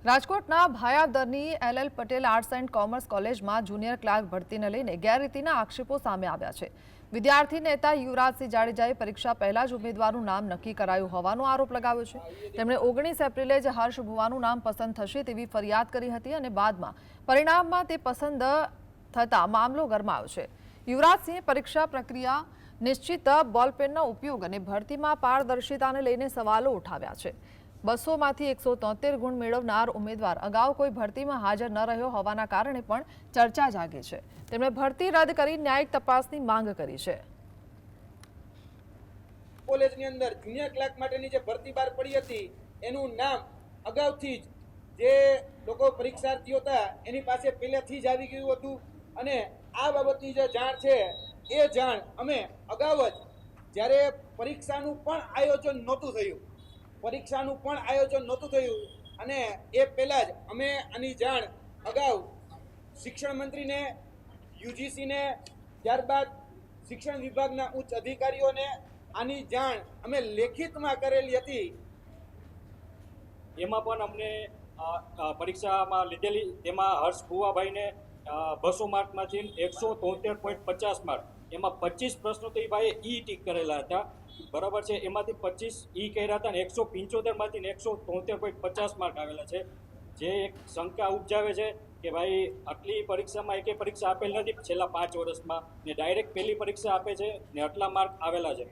રાજકોટના ભાયાદરની LL Patel arts and commerce કોલેજમાં junior clerk ભરતીને લઈને ગેરરીતિના આક્ષેપો સામે આવ્યા છે। વિદ્યાર્થી નેતા યુવરાજસિંહ જાડેજાએ પરીક્ષા પહેલા જ ઉમેદવારનું નામ નક્કી કરાયું હોવાનો આરોપ લગાવ્યો છે। તેમણે 19 એપ્રિલે જ હર્ષ ભુવાનું નામ પસંદ થશે તેવી ફરિયાદ કરી હતી અને બાદમાં પરિણામમાં તે પસંદ થતા મામલો ગરમાયો છે। યુવરાજસિંહે પરીક્ષા પ્રક્રિયા, નિશ્ચિત બોલપેનનો ઉપયોગ અને ભરતીમાં પારદર્શિતાને લઈને સવાલો ઉઠાવ્યા છે। 200માંથી 173 ગુણ મેળવનાર ઉમેદવાર અગાઉ કોઈ ભરતીમાં હાજર ન રહ્યો હોવાના કારણે પણ ચર્ચા જાગી છે। તેમણે ભરતી રદ કરી ન્યાયિક તપાસની માંગ કરી છે। કોલેજની અંદર જુનિયર ક્લાર્ક માટેની જે ભરતી બહાર પડી હતી એનું નામ અગાઉથી જ જે લોકો પરીક્ષાર્થીઓ હતા એની પાસે પહેલેથી જ આવી ગયું હતું અને આ બાબતની જે જાણ છે એ જાણ અમે અગાઉ જ જ્યારે પરીક્ષાનું પણ આયોજન નહોતું થયું અને એ પહેલાં જ અમે આની જાણ અગાઉ શિક્ષણ મંત્રીને, યુજીસીને, ત્યારબાદ શિક્ષણ વિભાગના ઉચ્ચ અધિકારીઓને આની જાણ અમે લેખિતમાં કરેલી હતી। એમાં પણ અમને પરીક્ષામાં લીધેલી તેમાં હર્ષ ભુવાભાઈને 200 માર્કમાંથી 173.50 માર્ક, એમાં 25 પ્રશ્નો તો એ ભાઈએ ટીક કરેલા હતા, બરાબર છે। એમાંથી 25 કર્યા હતા અને 175માંથી 173.50 માર્ક આવેલા છે, જે એક શંકા ઉપજાવે છે કે ભાઈ આટલી પરીક્ષામાં એકે પરીક્ષા આપેલ નથી છેલ્લા 5 વર્ષમાં ને ડાયરેક્ટ પહેલી પરીક્ષા આપે છે ને આટલા માર્ક આવેલા છે।